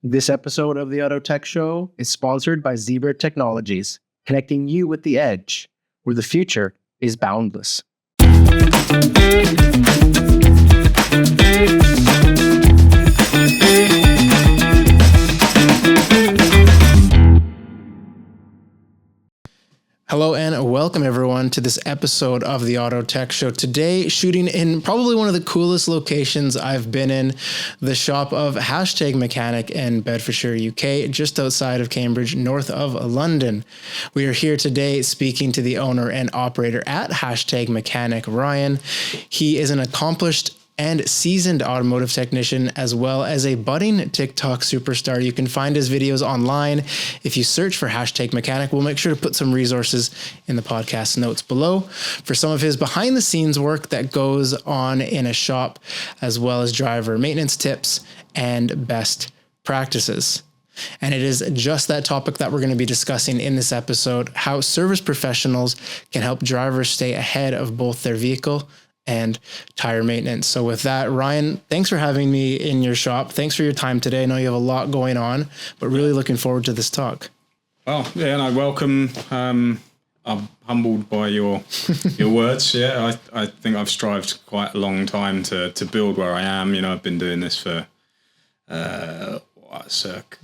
This episode of the Auto Tech Show is sponsored by Zebra Technologies, connecting you with the edge, where the future is boundless. Hello and welcome everyone to this episode of the Auto Tech Show. Today, shooting in probably one of the coolest locations I've been in, the shop of HashtagMechanic in Bedfordshire, UK, just outside of Cambridge, north of London. We are here today speaking to the owner and operator at HashtagMechanic, Ryan. He is an accomplished and seasoned automotive technician, as well as a budding TikTok superstar. You can find his videos online. If you search for HashtagMechanic, we'll make sure to put some resources in the podcast notes below for some of his behind the scenes work that goes on in a shop, as well as driver maintenance tips and best practices. And it is just that topic that we're going to be discussing in this episode, how service professionals can help drivers stay ahead of both their vehicle and tire maintenance. So with that, Ryan, thanks for having me in your shop. Thanks for your time today. I know you have a lot going on, but really looking forward to this talk. Oh, yeah, no, welcome. I'm humbled by your words. Yeah, I think I've strived quite a long time to build where I am. You know, I've been doing this for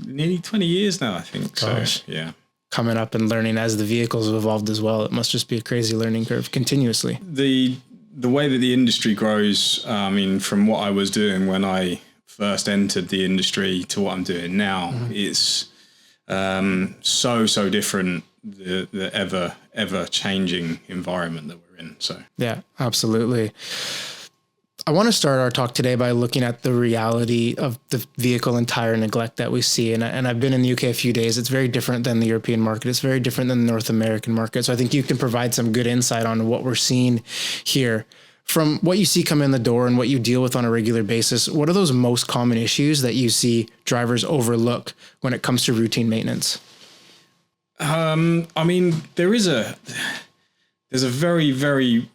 nearly 20 years now, I think. Gosh. So, yeah. Coming up and learning as the vehicles have evolved as well. It must just be a crazy learning curve continuously. The way that the industry grows, I mean, from what I was doing when I first entered the industry to what I'm doing now, it's so different, the ever changing environment that we're in. So yeah, absolutely. I want to start our talk today by looking at the reality of the vehicle and tire neglect that we see. And I've been in the UK a few days. It's very different than the European market. It's very different than the North American market. So I think you can provide some good insight on what we're seeing here. From what you see come in the door and what you deal with on a regular basis, what are those most common issues that you see drivers overlook when it comes to routine maintenance? I mean, there's a very, very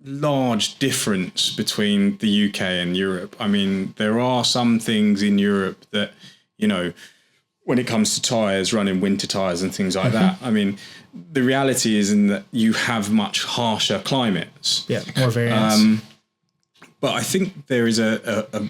large difference between the UK and Europe. I mean, there are some things in Europe that, you know, when it comes to tires, running winter tires and things like that, I mean, the reality is in that you have much harsher climates. Yeah, more variance. But I think there is a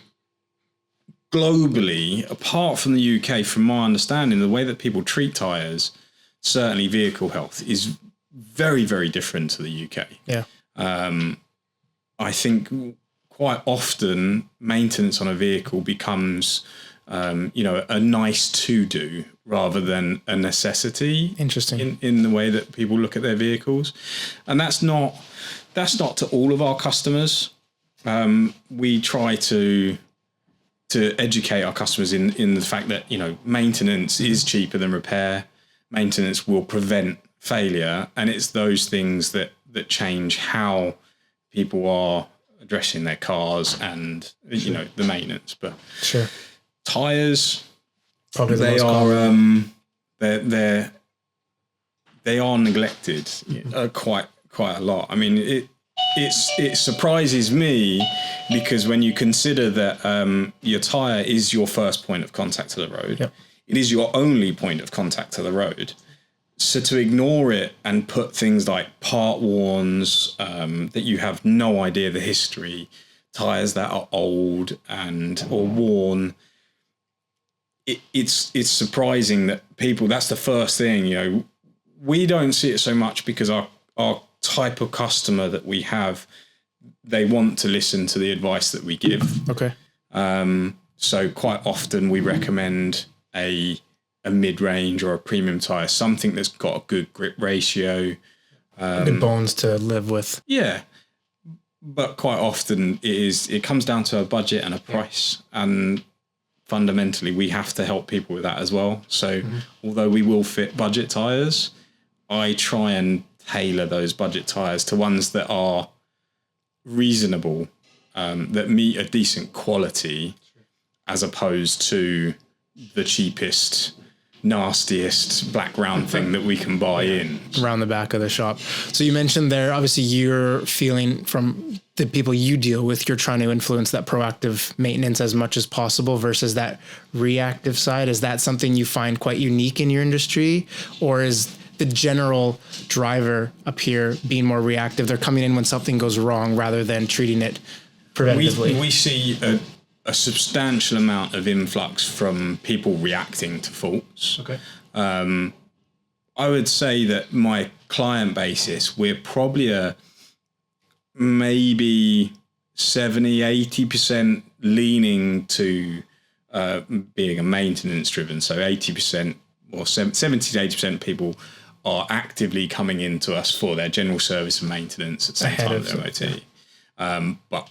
globally, apart from the UK, from my understanding, the way that people treat tires, certainly vehicle health, is very, very different to the UK. Yeah. I think quite often maintenance on a vehicle becomes, a nice to do rather than a necessity. Interesting. In the way that people look at their vehicles. And that's not to all of our customers. We try to educate our customers in the fact that, you know, maintenance is cheaper than repair. Maintenance will prevent failure. And it's those things that change how people are addressing their cars and, you know, the maintenance. But sure. Tires, probably they are neglected quite a lot. I mean, it surprises me because when you consider that your tire is your first point of contact to the road, yep. It is your only point of contact to the road. So to ignore it and put things like part warns that you have no idea the history, tires that are old or worn, it's surprising that people, that's the first thing, you know. We don't see it so much because our type of customer that we have, they want to listen to the advice that we give. Okay. So quite often we recommend a mid-range or a premium tire, something that's got a good grip ratio. Good bones to live with. Yeah. But quite often it comes down to a budget and a price. And fundamentally, we have to help people with that as well. So although we will fit budget tires, I try and tailor those budget tires to ones that are reasonable, that meet a decent quality, as opposed to the cheapest, nastiest black round thing that we can buy in. Around the back of the shop. So you mentioned there, obviously you're feeling from the people you deal with, you're trying to influence that proactive maintenance as much as possible versus that reactive side? Is that something you find quite unique in your industry, or is the general driver up here being more reactive? They're coming in when something goes wrong rather than treating it preventatively. We see a substantial amount of influx from people reacting to faults. Okay. I would say that my client basis, we're probably maybe 70-80% leaning to being a maintenance driven. So 80% or 70 to 80% people are actively coming into us for their general service and maintenance at the same time as MOT. But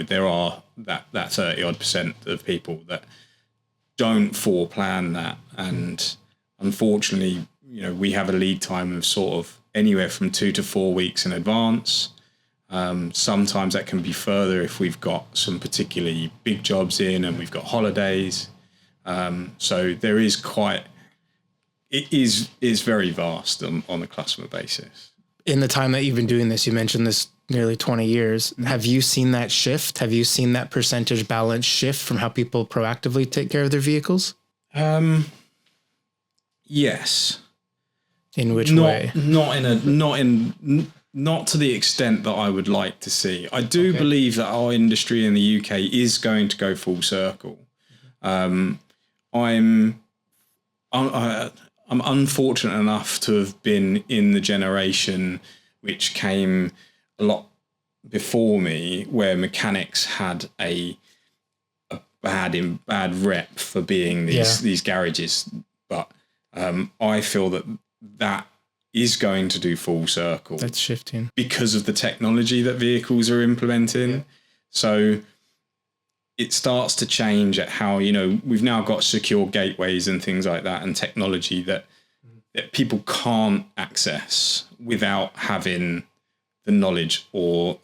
there are that 30 odd percent of people that don't foreplan that, and unfortunately, we have a lead time of sort of anywhere from 2 to 4 weeks in advance. Sometimes that can be further if we've got some particularly big jobs in and we've got holidays. So there is it is very vast on a customer basis. In the time that you've been doing this, you mentioned this nearly 20 years. Have you seen that shift? Have you seen that percentage balance shift from how people proactively take care of their vehicles? Yes. In which way? Not to the extent that I would like to see. I do believe that our industry in the UK is going to go full circle. I'm unfortunate enough to have been in the generation which came a lot before me, where mechanics had a bad rep for being these garages. But I feel that is going to do full circle. That's shifting because of the technology that vehicles are implementing. Yeah. So it starts to change at how, we've now got secure gateways and things like that, and technology that people can't access without having the knowledge or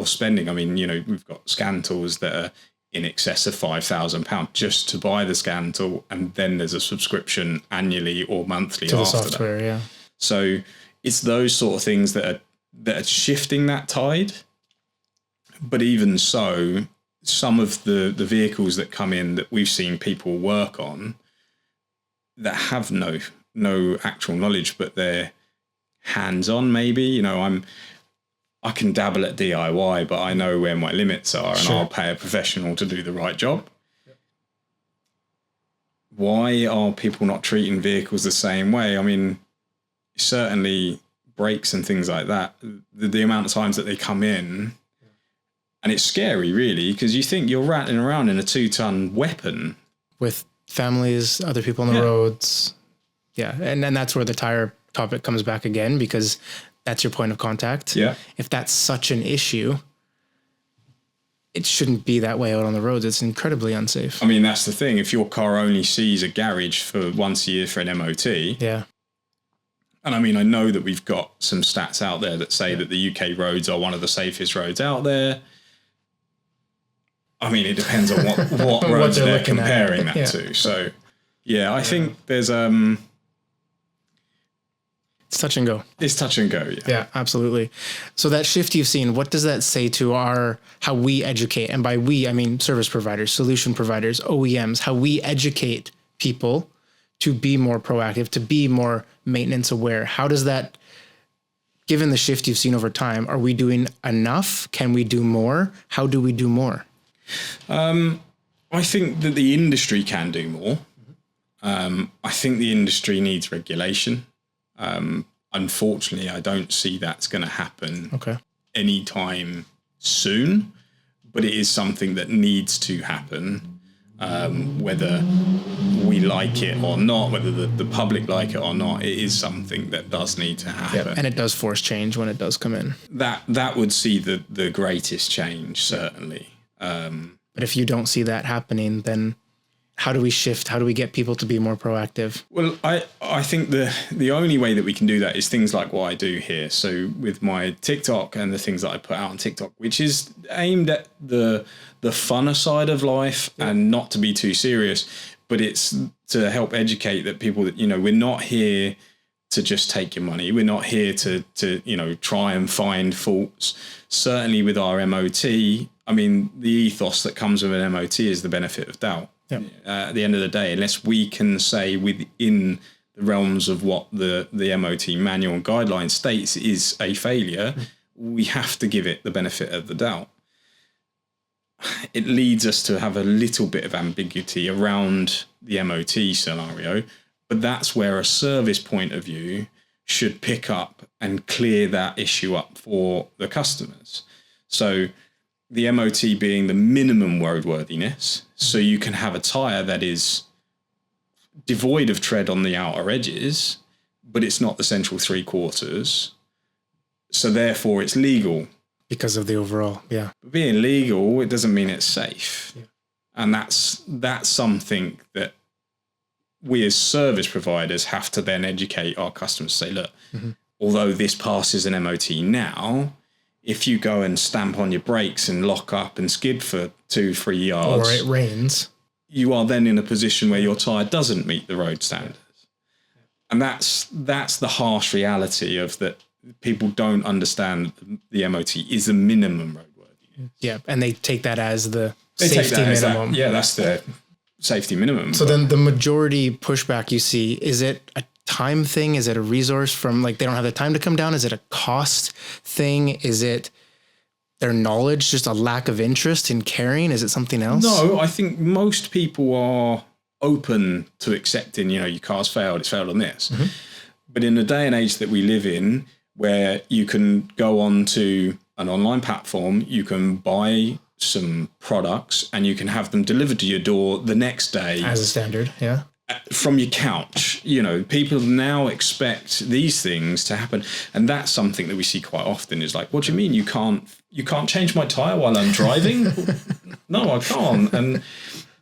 spending. I mean, we've got scan tools that are in excess of £5,000 just to buy the scan tool, and then there's a subscription annually or monthly to after the software. that. Yeah. So it's those sort of things that are shifting that tide. But even so, some of the vehicles that come in that we've seen people work on that have no actual knowledge, but they're hands-on maybe. I can dabble at DIY, but I know where my limits are, and I'll pay a professional to do the right job. Yep. Why are people not treating vehicles the same way? I mean, certainly brakes and things like that, the amount of times that they come in, and it's scary really, because you think you're rattling around in a 2-ton weapon with families, other people on the roads. Yeah. And then that's where the tire topic comes back again, because that's your point of contact. Yeah. If that's such an issue, it shouldn't be that way out on the roads. It's incredibly unsafe. I mean, that's the thing. If your car only sees a garage for once a year for an MOT. Yeah. And I mean, I know that we've got some stats out there that say that the UK roads are one of the safest roads out there. I mean, it depends on what roads they're comparing that to. So, yeah, I think there's it's touch and go. It's touch and go, yeah. Yeah, absolutely. So that shift you've seen, what does that say to how we educate? And by we, I mean service providers, solution providers, OEMs, how we educate people to be more proactive, to be more maintenance aware. How does that, given the shift you've seen over time, are we doing enough? Can we do more? How do we do more? I think that the industry can do more. I think the industry needs regulation. Unfortunately, I don't see that's going to happen anytime soon, but it is something that needs to happen, whether we like it or not, whether the public like it or not. It is something that does need to happen. Yep. And it does force change when it does come in. That would see the greatest change, certainly. But if you don't see that happening, then how do we shift? How do we get people to be more proactive? Well, I think the only way that we can do that is things like what I do here. So with my TikTok and the things that I put out on TikTok, which is aimed at the funner side of life and not to be too serious, but it's to help educate that people that, we're not here to just take your money. We're not here to try and find faults. Certainly with our MOT, I mean, the ethos that comes with an MOT is the benefit of doubt. Yep. At the end of the day, unless we can say within the realms of what the MOT manual and guideline states is a failure, we have to give it the benefit of the doubt. It leads us to have a little bit of ambiguity around the MOT scenario, but that's where a service point of view should pick up and clear that issue up for the customers. So the MOT being the minimum roadworthiness, so you can have a tyre that is devoid of tread on the outer edges, but it's not the central 3/4. So therefore it's legal. Because of the overall, yeah. But being legal, it doesn't mean it's safe. Yeah. And that's something that we as service providers have to then educate our customers to say, look, although this passes an MOT now, if you go and stamp on your brakes and lock up and skid for 2-3 yards, or it rains, you are then in a position where your tyre doesn't meet the road standards. And that's the harsh reality of that. People don't understand the MOT is a minimum roadworthy. Yeah, and they take that as the safety minimum. That's the safety minimum. So then the majority pushback you see, is it a time thing? Is it a resource from, like, they don't have the time to come down? Is it a cost thing? Is it their knowledge, just a lack of interest in caring? Is it something else? No, I think most people are open to accepting, your car's failed, it's failed on this. But in the day and age that we live in, where you can go on to an online platform, you can buy some products and you can have them delivered to your door the next day. As a standard, yeah. From your couch. People now expect these things to happen. And that's something that we see quite often is like, what do you mean you can't change my tyre while I'm driving? No, I can't. And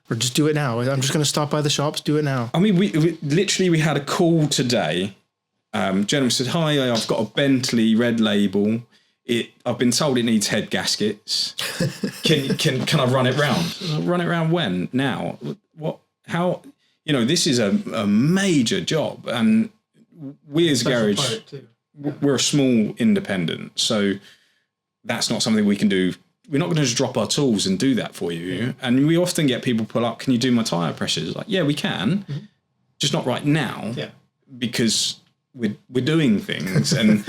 or just do it now. I'm just going to stop by the shops, do it now. I mean, we had a call today. Gentleman said, hi, I've got a Bentley red label. I've been told it needs head gaskets. Can I run it round? Run it round when? Now? What? How? This is a major job, and we as a garage, we're a small independent, so that's not something we can do. We're not going to just drop our tools and do that for you. Yeah. And we often get people pull up, can you do my tyre pressures? Like, yeah, we can, just not right now, because we're doing things and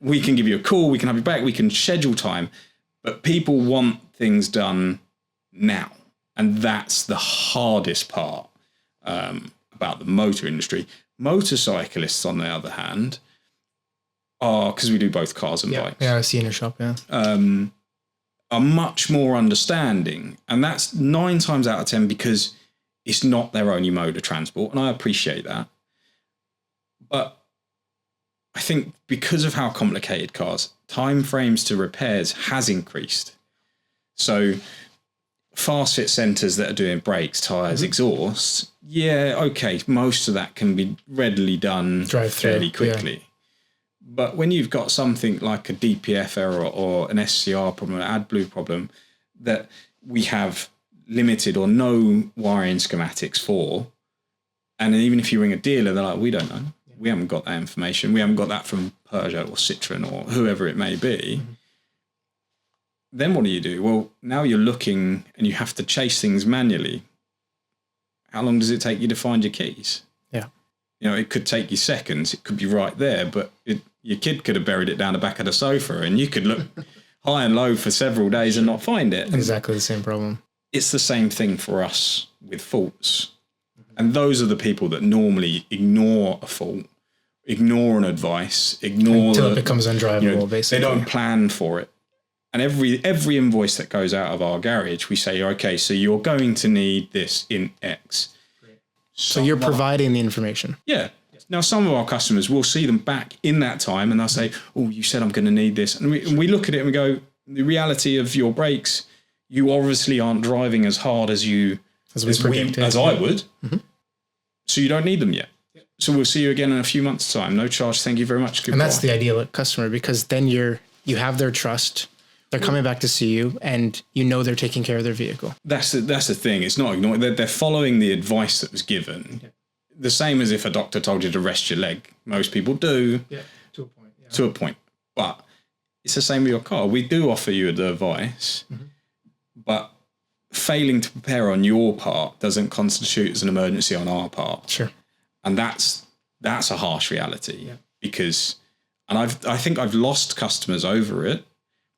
we can give you a call, we can have you back, we can schedule time, but people want things done now. And that's the hardest part about the motor industry. Motorcyclists, on the other hand, are, because we do both cars and bikes. Yeah, I see in your shop, are much more understanding. And that's 9 times out of 10 because it's not their only mode of transport. And I appreciate that. But I think because of how complicated cars, time frames to repairs has increased. So fast fit centres that are doing brakes, tyres, exhausts, okay, most of that can be readily done fairly quickly. Yeah. But when you've got something like a DPF error or an SCR problem, an AdBlue problem, that we have limited or no wiring schematics for, and even if you ring a dealer, they're like, we don't know. We haven't got that information. We haven't got that from Peugeot or Citroen or whoever it may be. Then what do? Well, now you're looking and you have to chase things manually. How long does it take you to find your keys? Yeah. It could take you seconds. It could be right there, but your kid could have buried it down the back of the sofa and you could look high and low for several days and not find it. Exactly the same problem. It's the same thing for us with faults. And those are the people that normally ignore a fault, ignore an advice, until it becomes undrivable, basically. They don't plan for it. And every invoice that goes out of our garage, we say, okay, so you're going to need this in X. So you're providing the information. Yeah. Now, some of our customers, will see them back in that time and they'll say, oh, you said I'm going to need this. And we look at it and we go, the reality of your brakes, you obviously aren't driving as hard as I would. So you don't need them yet. So we'll see you again in a few months' time. No charge. Thank you very much. Goodbye. And that's the ideal customer, because then you have their trust. They're coming back to see you, and they're taking care of their vehicle. That's the thing. It's not ignoring. They're following the advice that was given. the same as if a doctor told you to rest your leg. Most people do. Yeah, to a point. Yeah. To a point. But it's the same with your car. We do offer you a device, but failing to prepare on your part doesn't constitute as an emergency on our part. Sure. And that's a harsh reality because, and I think I've lost customers over it.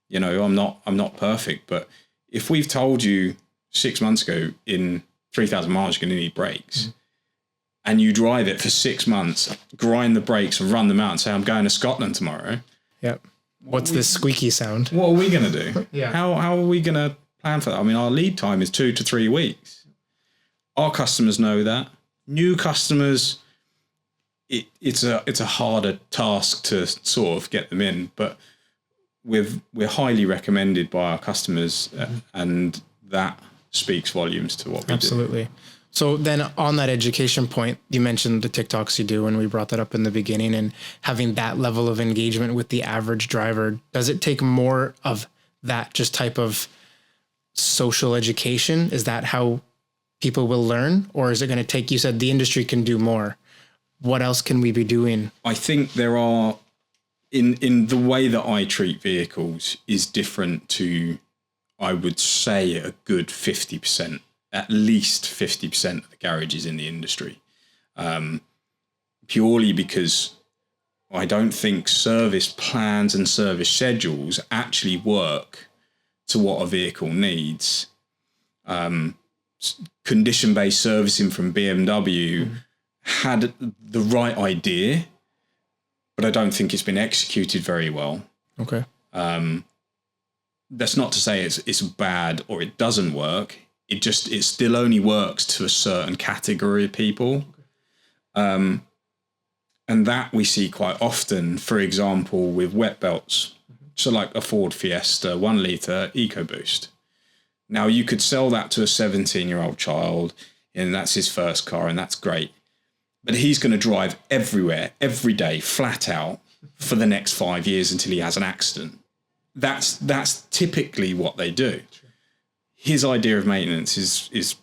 You know, I'm not perfect, but if we've told you 6 months ago in 3,000 miles you're going to need brakes, and you drive it for 6 months, grind the brakes and run them out and say, I'm going to Scotland tomorrow. Yep. What's this squeaky sound? What are we going to do? Yeah. How are we going to plan for that? I mean, our lead time is 2 to 3 weeks. Our customers know that. New customers, it's a harder task to sort of get them in, but we're highly recommended by our customers, and that speaks volumes to what we do. Absolutely. So then on that education point, you mentioned the TikToks you do, and we brought that up in the beginning, and having that level of engagement with the average driver. Does it take more of that just type of social education? Is that how people will learn? Or is it going to take, you said the industry can do more. What else can we be doing? I think there are, in the way that I treat vehicles is different to, I would say, a good 50%. At least 50% of the garages in the industry, purely because I don't think service plans and service schedules actually work to what a vehicle needs. Condition-based servicing from BMW had the right idea, but I don't think it's been executed very well. Okay. That's not to say it's bad or it doesn't work. It still only works to a certain category of people. And that we see quite often, for example, with wet belts. So like a Ford Fiesta 1 litre EcoBoost. Now you could sell that to a 17-year-old child and that's his first car and that's great. But he's going to drive everywhere, every day, flat out for the next 5 years until he has an accident. That's typically what they do. His idea of maintenance is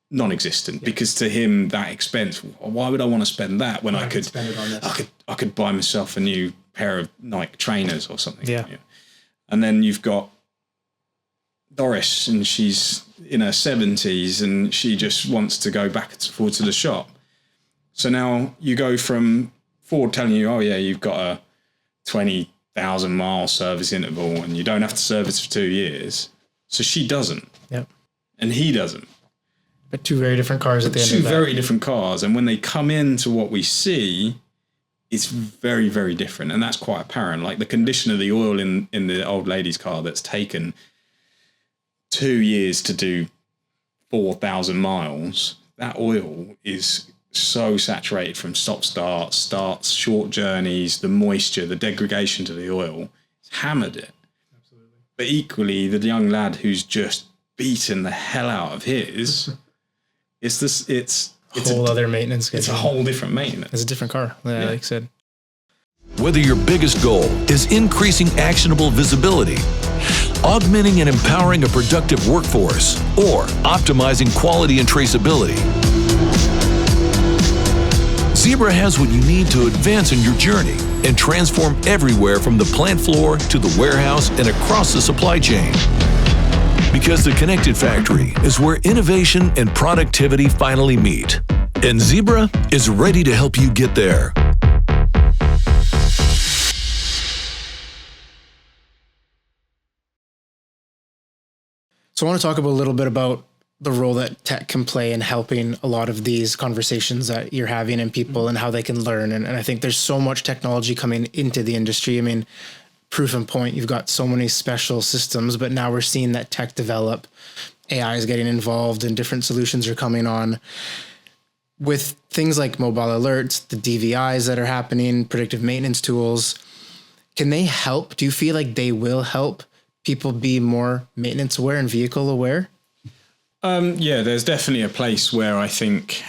non-existent because to him that expense. Why would I want to spend that when I could spend it on this? I could buy myself a new pair of Nike trainers or something. Yeah. And then you've got Doris, and she's in her 70s, and she just wants to go back and forth to the shop. So now you go from Ford telling you, oh yeah, you've got a 20,000 mile service interval, and you don't have to service for 2 years. So she doesn't. Yep. And he doesn't. But two very different cars at the end of that. Two very different cars. And when they come into what we see, it's very, very different. And that's quite apparent. Like the condition of the oil in the old lady's car that's taken 2 years to do 4,000 miles, that oil is so saturated from starts, short journeys, the moisture, the degradation to the oil. It's hammered it. But equally, the young lad who's just beaten the hell out of his, it's other maintenance schedule. It's a whole different maintenance. It's a different car, like I said. Whether your biggest goal is increasing actionable visibility, augmenting and empowering a productive workforce, or optimizing quality and traceability, Zebra has what you need to advance in your journey and transform everywhere from the plant floor to the warehouse and across the supply chain. Because the connected factory is where innovation and productivity finally meet. And Zebra is ready to help you get there. So I want to talk a little bit about the role that tech can play in helping a lot of these conversations that you're having and people and how they can learn. And I think there's so much technology coming into the industry. I mean, proof and point, you've got so many special systems, but now we're seeing that tech develop. AI is getting involved and different solutions are coming on. With things like mobile alerts, the DVIs that are happening, predictive maintenance tools, can they help? Do you feel like they will help people be more maintenance aware and vehicle aware? Yeah, there's definitely a place where I think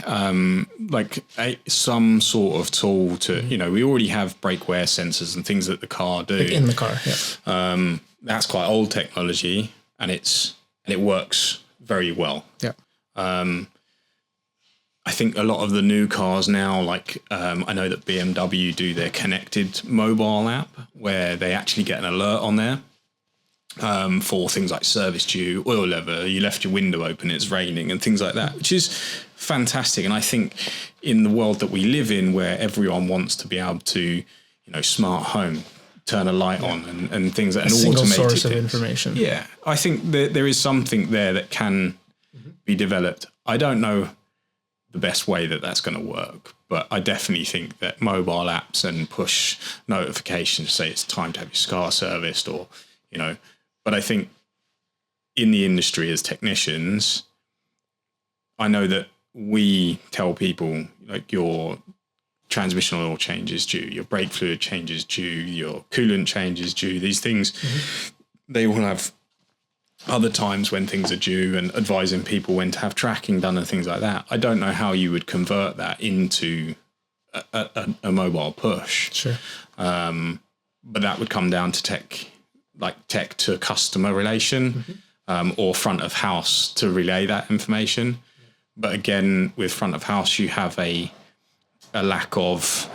some sort of tool to, we already have brake wear sensors and things that the car do. Like in the car, yeah. That's quite old technology and it works very well. Yeah. I think a lot of the new cars now, like I know that BMW do their connected mobile app where they actually get an alert on there for things like service due, oil level, you left your window open, it's raining and things like that, which is fantastic. And I think in the world that we live in where everyone wants to be able to, smart home, turn a light on and things like that, an automated source of things. information. Yeah, I think there is something there that can be developed. I don't know the best way that that's going to work, but I definitely think that mobile apps and push notifications say it's time to have your car serviced or, but I think in the industry as technicians, I know that we tell people like your transmission oil change is due, your brake fluid change is due, your coolant change is due. These things, they will have other times when things are due and advising people when to have tracking done and things like that. I don't know how you would convert that into a mobile push. Sure. But that would come down to tech to customer relation, or front of house to relay that information. But again, with front of house, you have a lack of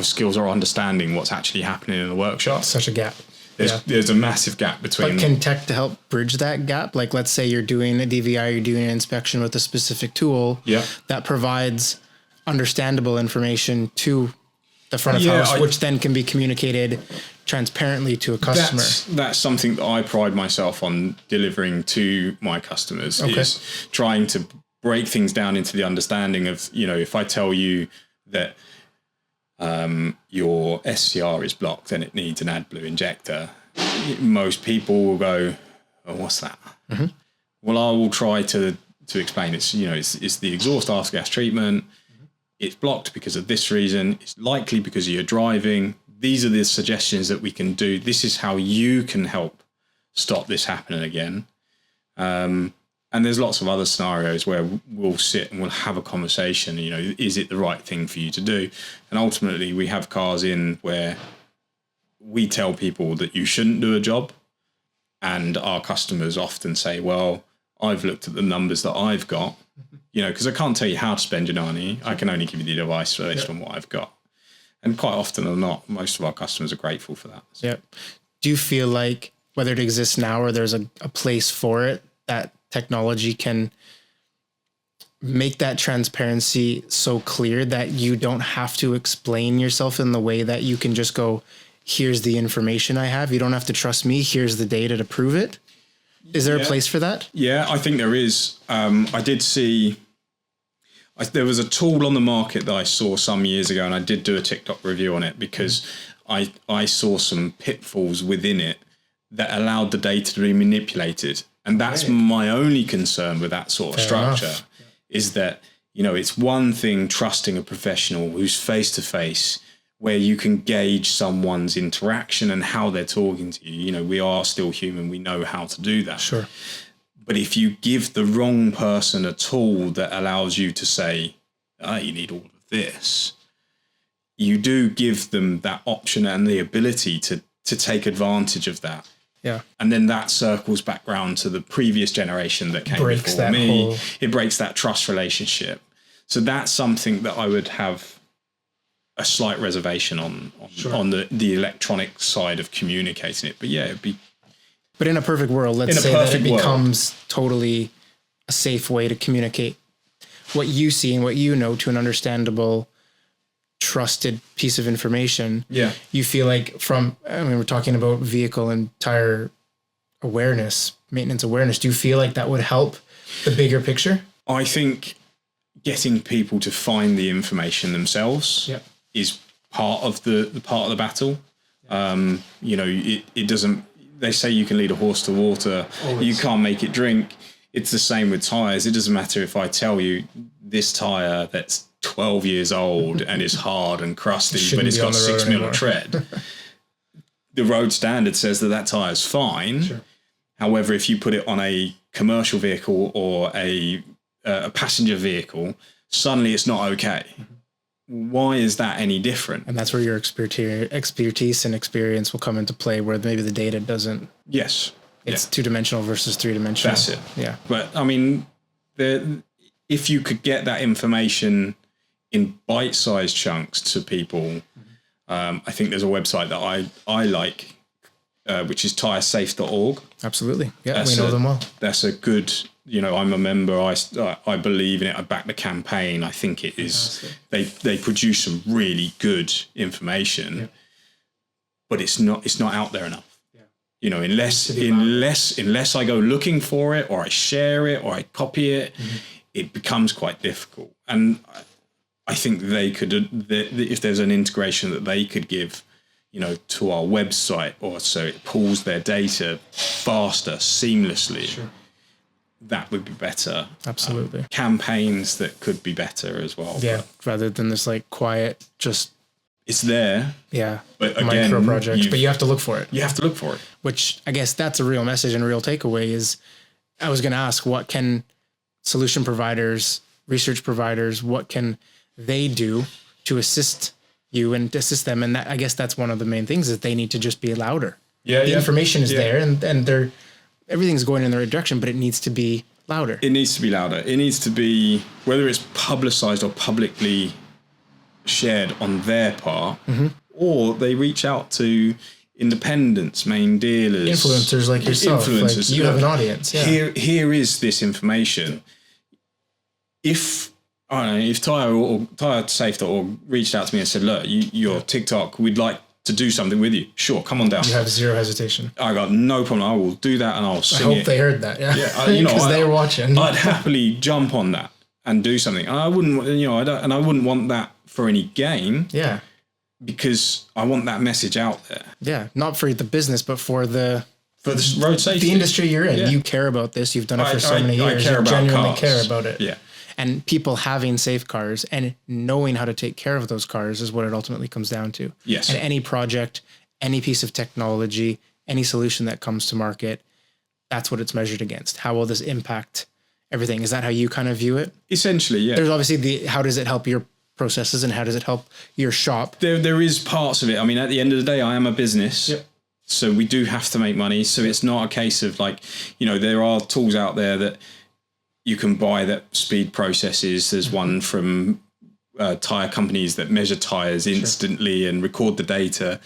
skills or understanding what's actually happening in the workshop. Such a gap. There's a massive gap between. But can tech to help bridge that gap? Like, let's say you're doing a DVI, you're doing an inspection with a specific tool that provides understandable information to the front of house, which then can be communicated transparently to a customer. That's something that I pride myself on delivering to my customers, is trying to break things down into the understanding of, if I tell you that your SCR is blocked and it needs an AdBlue injector, most people will go, oh, what's that? Well, I will try to explain it's the exhaust after gas treatment. It's blocked because of this reason. It's likely because of your driving. These are the suggestions that we can do. This is how you can help stop this happening again. And there's lots of other scenarios where we'll sit and we'll have a conversation, is it the right thing for you to do? And ultimately we have cars in where we tell people that you shouldn't do a job. And our customers often say, well, I've looked at the numbers that I've got, because I can't tell you how to spend your money. I can only give you the device based on what I've got. And quite often or not, most of our customers are grateful for that. Yeah. Do you feel like whether it exists now or there's a place for it, that technology can make that transparency so clear that you don't have to explain yourself in the way that you can just go, here's the information I have. You don't have to trust me. Here's the data to prove it. Is there a place for that? Yeah, I think there is. I did see, there was a tool on the market that I saw some years ago, and I did do a TikTok review on it because I saw some pitfalls within it that allowed the data to be manipulated. And that's my only concern with that sort of structure is that, it's one thing trusting a professional who's face to face where you can gauge someone's interaction and how they're talking to you. We are still human. We know how to do that. Sure. But if you give the wrong person a tool that allows you to say, you need all of this, you do give them that option and the ability to take advantage of that. Yeah. And then that circles back round to the previous generation that came before me. It breaks that trust relationship. So that's something that I would have a slight reservation on the electronic side of communicating it. But yeah, it'd be. But in a perfect world, let's say that it becomes totally a safe way to communicate what you see and what you know to an understandable, trusted piece of information. Yeah. You feel like we're talking about vehicle and tire awareness, maintenance awareness. Do you feel like that would help the bigger picture? I think getting people to find the information themselves is part of the battle. It doesn't, they say you can lead a horse to water. You can't make it drink. It's the same with tires. It doesn't matter if I tell you this tire that's 12 years old and is hard and crusty, but it's got 6 mil of tread. The road standard says that tire is fine. Sure. However, if you put it on a commercial vehicle or a passenger vehicle, suddenly it's not okay. Why is that any different? And that's where your expertise and experience will come into play, where maybe the data doesn't. Yes. It's two-dimensional versus three-dimensional. That's it. Yeah. But I mean, if you could get that information in bite-sized chunks to people, I think there's a website that I like, which is tyresafe.org. Absolutely. Yeah, we know them well. That's a good, I'm a member. I believe in it. I back the campaign. I think it is, they produce some really good information, but it's not out there enough. Unless I go looking for it, or I share it, or I copy it, it becomes quite difficult. And I think they could, if there's an integration that they could give, to our website, or so it pulls their data faster, seamlessly, that would be better. Absolutely. Campaigns that could be better as well. Yeah, rather than this quiet, just... It's there. Yeah. But again, micro projects, but you have to look for it. You have to look for it. Which I guess that's a real message and a real takeaway is, I was going to ask, what can solution providers, research providers, what can they do to assist you and assist them? And I guess that's one of the main things, is they need to just be louder. The information is there, and everything's going in the right direction, but it needs to be louder. It needs to be louder. It needs to be, whether it's publicized or publicly shared on their part, or they reach out to independents, main dealers, influencers like yourself. Like you have an audience. Yeah. Here is this information. If Tyre or TyreSafe.org reached out to me and said, "Look, your TikTok, we'd like to do something with you. Sure, come on down." You have zero hesitation. I got no problem. I will do that, and I'll sing it. I hope they heard that. Yeah, because they're watching. I'd happily jump on that and do something. And I wouldn't, I wouldn't want that for any gain. Yeah. Because I want that message out there. Yeah. Not for the business, but for the road safety. The industry you're in. Yeah. You care about this. You've done it for so many years. You genuinely care about it. Yeah. And people having safe cars and knowing how to take care of those cars is what it ultimately comes down to. Yes. And any project, any piece of technology, any solution that comes to market, that's what it's measured against. How will this impact everything? Is that how you kind of view it? Essentially, yeah. There's obviously how does it help your processes and how does it help your shop? There is parts of it. I mean, at the end of the day, I am a business. Yep. So we do have to make money. So it's not a case of there are tools out there that you can buy that speed processes. There's one from tire companies that measure tires instantly and record the data.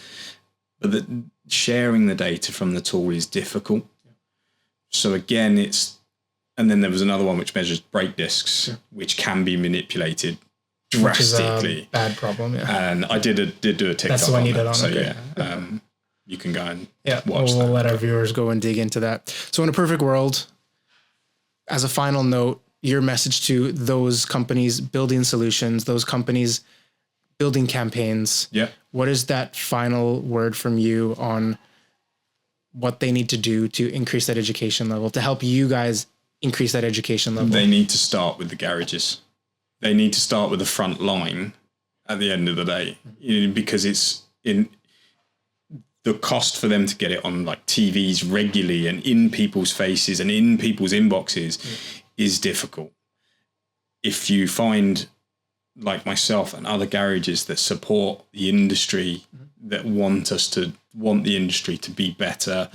But sharing the data from the tool is difficult. So again, and then there was another one which measures brake discs, which can be manipulated drastically. Which is a bad problem, yeah. And I did do a TikTok. That's the one you did on. So okay. You can go and watch we'll let our viewers go and dig into that. So in a perfect world, as a final note, your message to those companies building solutions, those companies building campaigns. Yeah. What is that final word from you on what they need to do to increase that education level, to help you guys increase that education level? They need to start with the garages. They need to start with the front line at the end of the day, because it's in the cost for them to get it on TVs regularly and in people's faces and in people's inboxes is difficult. If you find, like myself and other garages that support the industry, that want the industry to be better,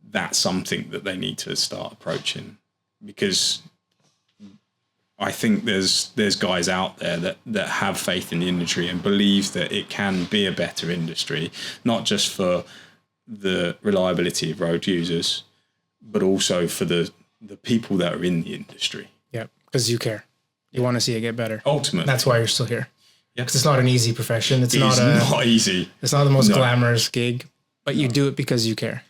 that's something that they need to start approaching, because I think there's guys out there that have faith in the industry and believe that it can be a better industry, not just for the reliability of road users, but also for the people that are in the industry. Yeah, because you care. You want to see it get better. Ultimately. That's why you're still here. Yeah. Because it's not an easy profession. It's not easy. It's not the most glamorous gig, but you do it because you care.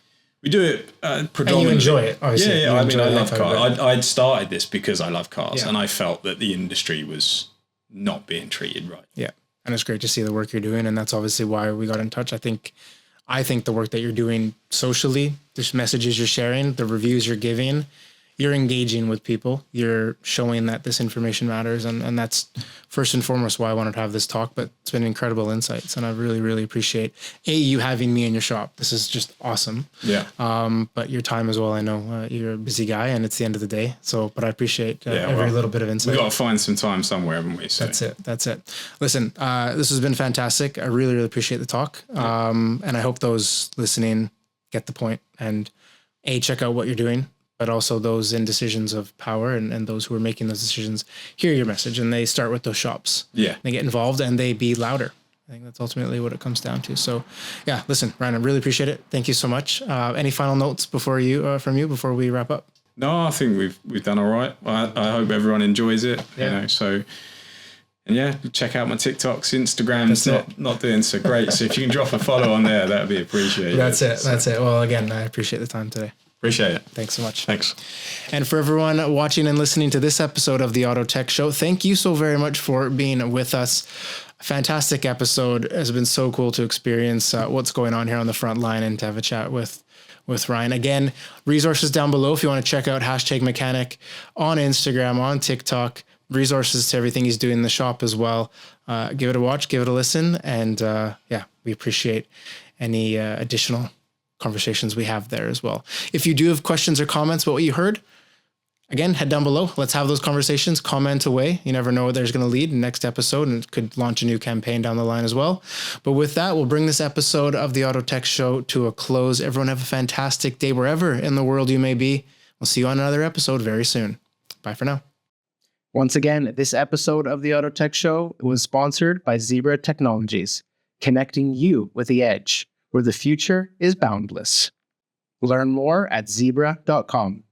We do it predominantly. And you enjoy it, obviously. Yeah, I mean, I love cars. I'd started this because I love cars, and I felt that the industry was not being treated right. Yeah, and it's great to see the work you're doing, and that's obviously why we got in touch. I think the work that you're doing socially, the messages you're sharing, the reviews you're giving, you're engaging with people. You're showing that this information matters, and that's first and foremost why I wanted to have this talk. But it's been incredible insights, and I really, really appreciate you having me in your shop. This is just awesome. Yeah. But your time as well. I know you're a busy guy, and it's the end of the day. So, but I appreciate every little bit of insight. We got to find some time somewhere, haven't we? So. That's it. Listen, this has been fantastic. I really, really appreciate the talk. And I hope those listening get the point and check out what you're doing. but also those in decisions of power and those who are making those decisions hear your message and they start with those shops. Yeah. They get involved and they be louder. I think that's ultimately what it comes down to. So yeah, listen, Ryan, I really appreciate it. Thank you so much. Any final notes before before we wrap up? No, I think we've done all right. I hope everyone enjoys it. Yeah. And yeah, check out my TikToks, Instagram's not doing so great. So if you can drop a follow on there, that'd be appreciated. That's it. Well, again, I appreciate the time today. Appreciate it. Thanks so much. Thanks. And for everyone watching and listening to this episode of the Auto Tech Show, thank you so very much for being with us. A fantastic episode. It has been so cool to experience what's going on here on the front line and to have a chat with Ryan. Again, resources down below if you want to check out HashtagMechanic on Instagram, on TikTok, resources to everything he's doing in the shop as well. Give it a watch, give it a listen. And we appreciate any additional conversations we have there as well. If you do have questions or comments about what you heard, again, head down below. Let's have those conversations. Comment away. You never know where there's going to lead in the next episode, and it could launch a new campaign down the line as well. But with that, we'll bring this episode of the Auto Tech Show to a close. Everyone have a fantastic day wherever in the world you may be. We'll see you on another episode very soon. Bye for now. Once again, this episode of the Auto Tech Show was sponsored by Zebra Technologies, connecting you with the edge, where the future is boundless. Learn more at zebra.com.